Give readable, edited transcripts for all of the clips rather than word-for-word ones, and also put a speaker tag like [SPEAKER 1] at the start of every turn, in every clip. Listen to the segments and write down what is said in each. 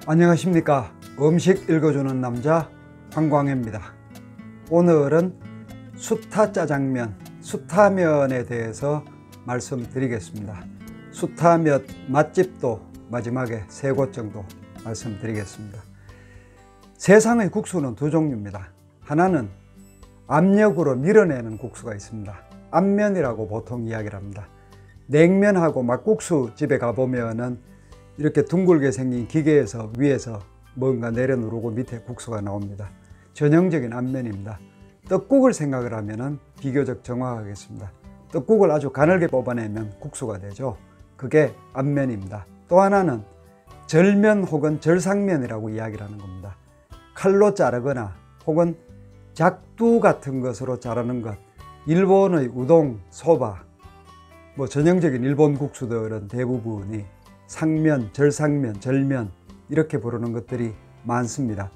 [SPEAKER 1] 안녕하십니까. 음식 읽어주는 남자 황광혜입니다. 오늘은 수타짜장면, 수타면에 대해서 말씀드리겠습니다. 수타면 맛집도 마지막에 3곳 정도 말씀드리겠습니다. 세상의 국수는 두 종류입니다. 하나는 압력으로 밀어내는 국수가 있습니다. 압면이라고 보통 이야기를 합니다. 냉면하고 막국수 집에 가보면은 이렇게 둥글게 생긴 기계에서 위에서 뭔가 내려누르고 밑에 국수가 나옵니다. 전형적인 압면입니다. 떡국을 생각을 하면은 비교적 정확하겠습니다. 떡국을 아주 가늘게 뽑아내면 국수가 되죠. 그게 압면입니다. 또 하나는 절면 혹은 절상면이라고 이야기를 하는 겁니다. 칼로 자르거나 혹은 작두 같은 것으로 자르는 것, 일본의 우동, 소바, 전형적인 일본 국수들은 대부분이 상면, 절상면, 절면 이렇게 부르는 것들이 많습니다.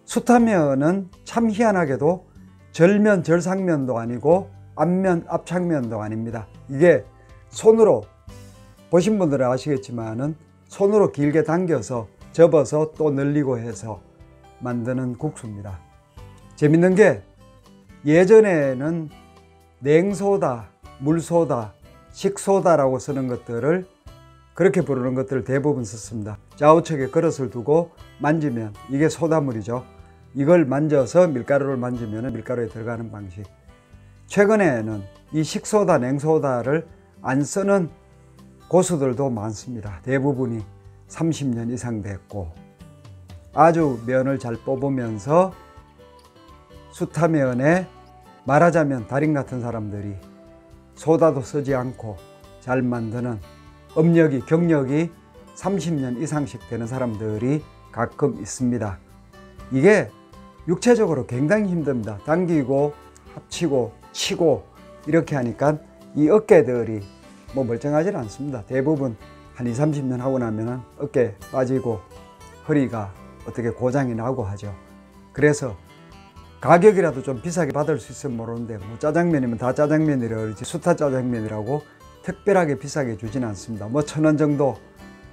[SPEAKER 1] 수타면은 참 희한하게도 절면, 절상면도 아니고 앞면, 앞창면도 아닙니다. 이게 손으로, 보신 분들은 아시겠지만은 손으로 길게 당겨서 접어서 또 늘리고 해서 만드는 국수입니다. 재밌는 게 예전에는 냉소다, 물소다, 식소다라고 쓰는 것들을 그렇게 부르는 것들을 대부분 썼습니다. 좌우측에 그릇을 두고 만지면 이게 소다물이죠. 이걸 만져서 밀가루를 만지면 밀가루에 들어가는 방식. 최근에는 이 식소다, 냉소다를 안 쓰는 고수들도 많습니다. 대부분이 30년 이상 됐고 아주 면을 잘 뽑으면서 수타면에 말하자면 달인 같은 사람들이 소다도 쓰지 않고 잘 만드는 업력이, 경력이 30년 이상씩 되는 사람들이 가끔 있습니다. 이게 육체적으로 굉장히 힘듭니다. 당기고 합치고 치고 이렇게 하니까 이 어깨들이 멀쩡하지는 않습니다. 대부분 한 20, 30년 하고 나면 어깨 빠지고 허리가 어떻게 고장이 나고 하죠. 그래서 가격이라도 좀 비싸게 받을 수 있으면 모르는데 짜장면이면 다 짜장면이라 그러지 수타 짜장면이라고 특별하게 비싸게 주진 않습니다. 1,000원 정도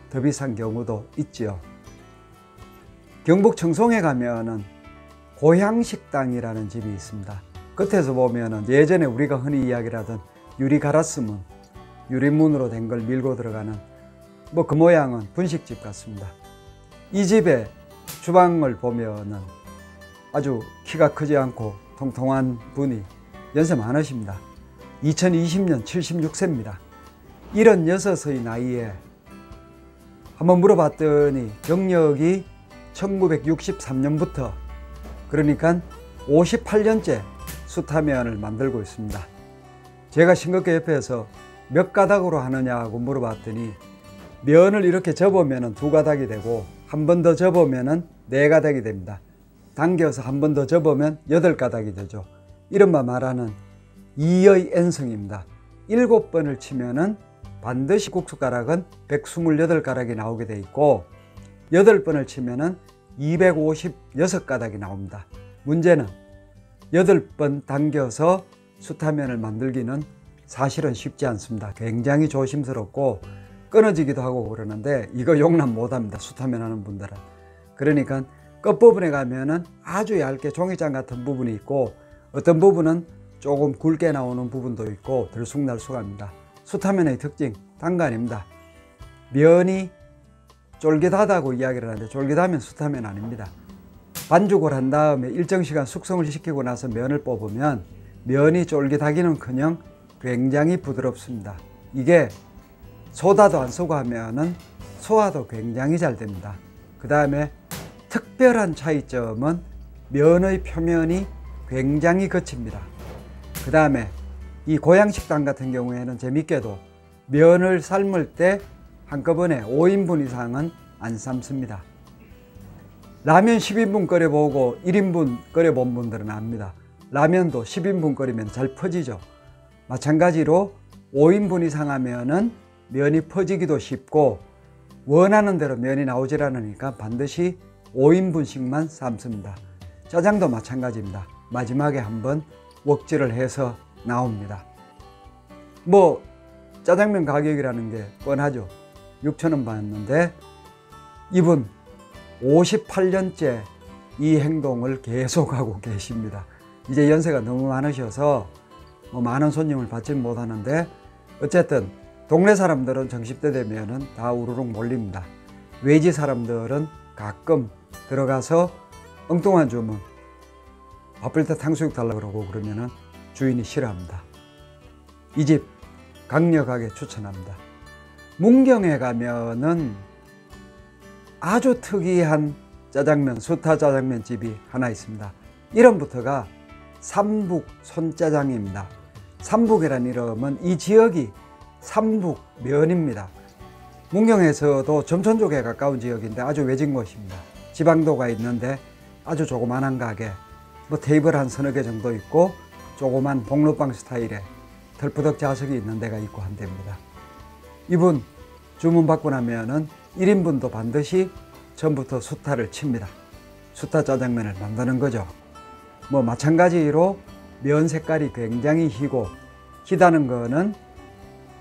[SPEAKER 1] 더 비싼 경우도 있지요. 경북 청송에 가면은 고향식당이라는 집이 있습니다. 끝에서 보면은 예전에 우리가 흔히 이야기를 하던 유리 가라스문, 유리문으로 된 걸 밀고 들어가는 그 모양은 분식집 같습니다. 이 집의 주방을 보면은 아주 키가 크지 않고 통통한 분이 연세 많으십니다. 2020년 76세입니다. 76의 나이에 한번 물어봤더니 경력이 1963년부터 그러니까 58년째 수타면을 만들고 있습니다. 제가 싱겁게 옆에서 몇 가닥으로 하느냐고 물어봤더니 면을 이렇게 접으면 2가닥이 되고 한 번 더 접으면 4가닥이 됩니다. 당겨서 한 번 더 접으면 8가닥이 되죠. 이른바 말하는 2의 N성입니다. 7번을 치면은 반드시 국숟가락은 128가락이 나오게 돼 있고 8번을 치면은 256가닥이 나옵니다. 문제는 8번 당겨서 수타면을 만들기는 사실은 쉽지 않습니다. 굉장히 조심스럽고 끊어지기도 하고 그러는데 이거 용납 못합니다. 수타면 하는 분들은. 그러니까 끝부분에 가면은 아주 얇게 종이장 같은 부분이 있고 어떤 부분은 조금 굵게 나오는 부분도 있고 들쑥날쑥합니다. 수타면의 특징, 단 거 아닙니다. 면이 쫄깃하다고 이야기를 하는데 쫄깃하면 수타면 아닙니다. 반죽을 한 다음에 일정 시간 숙성을 시키고 나서 면을 뽑으면 면이 쫄깃하기는커녕 굉장히 부드럽습니다. 이게 소다도 안 쓰고 하면은 소화도 굉장히 잘 됩니다. 그 다음에 특별한 차이점은 면의 표면이 굉장히 거칩니다. 그 다음에 이 고향식당 같은 경우에는 재밌게도 면을 삶을 때 한꺼번에 5인분 이상은 안 삶습니다. 라면 10인분 끓여보고 1인분 끓여본 분들은 압니다. 라면도 10인분 끓이면 잘 퍼지죠. 마찬가지로 5인분 이상 하면은 면이 퍼지기도 쉽고 원하는 대로 면이 나오질 않으니까 반드시 5인분씩만 삶습니다. 짜장도 마찬가지입니다. 마지막에 한번 웍질을 해서 나옵니다. 짜장면 가격이라는 게 뻔하죠. 6,000원 받는데 이분 58년째 이 행동을 계속하고 계십니다. 이제 연세가 너무 많으셔서 많은 손님을 받지 못하는데, 어쨌든 동네 사람들은 정시때 되면은 다 우르륵 몰립니다. 외지 사람들은 가끔 들어가서 엉뚱한 주문, 바쁠 때 탕수육 달라고 그러고 그러면은 주인이 싫어합니다. 이 집 강력하게 추천합니다. 문경에 가면은 아주 특이한 짜장면, 수타 짜장면 집이 하나 있습니다. 이름부터가 삼북 손짜장입니다. 삼북이라는 이름은 이 지역이 삼북면입니다. 문경에서도 점촌 쪽에 가까운 지역인데 아주 외진 곳입니다. 지방도가 있는데 아주 조그만한 가게, 테이블 한 서너 개 정도 있고 조그만 복로방 스타일의 털푸덕 좌석이 있는 데가 있고 한 데입니다. 이분 주문 받고 나면은 1인분도 반드시 처음부터 수타를 칩니다. 수타 짜장면을 만드는 거죠. 마찬가지로 면 색깔이 굉장히 희고, 희다는 거는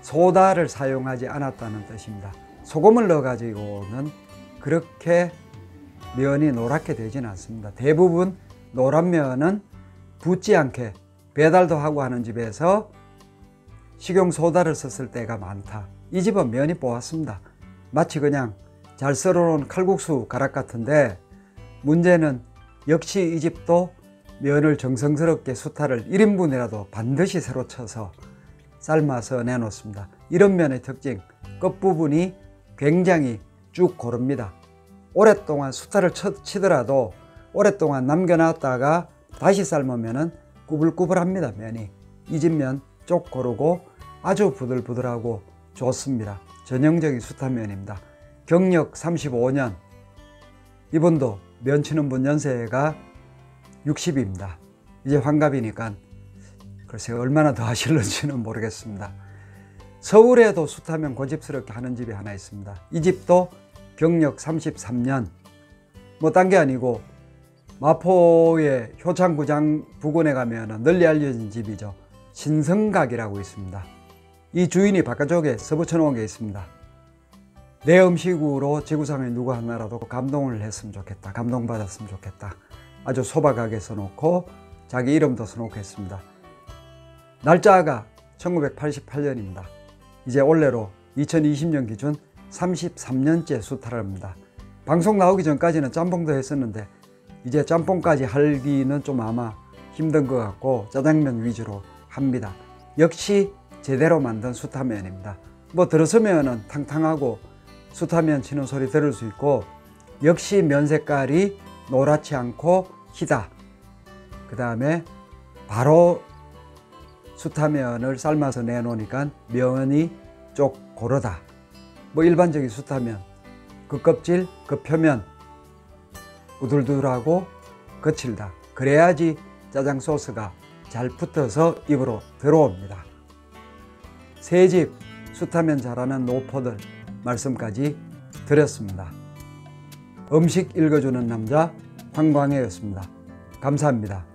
[SPEAKER 1] 소다를 사용하지 않았다는 뜻입니다. 소금을 넣어 가지고는 그렇게 면이 노랗게 되지는 않습니다. 대부분 노란 면은 붓지 않게 배달도 하고 하는 집에서 식용 소다를 썼을 때가 많다. 이 집은 면이 뽀얗습니다. 마치 그냥 잘 썰어놓은 칼국수 가락 같은데, 문제는 역시 이 집도 면을 정성스럽게 수타를 1인분이라도 반드시 새로 쳐서 삶아서 내놓습니다. 이런 면의 특징, 끝부분이 굉장히 쭉 고릅니다. 오랫동안 수타를 치더라도 오랫동안 남겨놨다가 다시 삶으면 꾸불꾸불합니다. 면이. 이 집 면 쪽 고르고 아주 부들부들하고 좋습니다. 전형적인 수타면입니다. 경력 35년, 이분도 면 치는 분 연세가 60입니다. 이제 환갑이니까 글쎄 얼마나 더 하실는지는 모르겠습니다. 서울에도 수타면 고집스럽게 하는 집이 하나 있습니다. 이 집도 경력 33년, 딴 게 아니고 마포의 효창구장 부근에 가면 널리 알려진 집이죠. 신성각이라고 있습니다. 이 주인이 바깥쪽에 써붙여 놓은 게 있습니다. 내 음식으로 지구상에 누구 하나라도 감동을 했으면 좋겠다, 감동받았으면 좋겠다. 아주 소박하게 써놓고 자기 이름도 써놓고 했습니다. 날짜가 1988년입니다. 이제 올해로 2020년 기준 33년째 수타를 합니다. 방송 나오기 전까지는 짬뽕도 했었는데 이제 짬뽕까지 하기는 좀 아마 힘든 것 같고 짜장면 위주로 합니다. 역시 제대로 만든 수타면입니다. 들었으면은 탕탕하고 수타면 치는 소리 들을 수 있고, 역시 면 색깔이 노랗지 않고 희다. 그 다음에 바로 수타면을 삶아서 내놓으니까 면이 쪽 고르다. 일반적인 수타면 그 껍질, 그 표면 우둘둘하고 거칠다. 그래야지 짜장 소스가 잘 붙어서 입으로 들어옵니다. 새집 수타면 잘하는 노포들 말씀까지 드렸습니다. 음식 읽어주는 남자 황광혜였습니다. 감사합니다.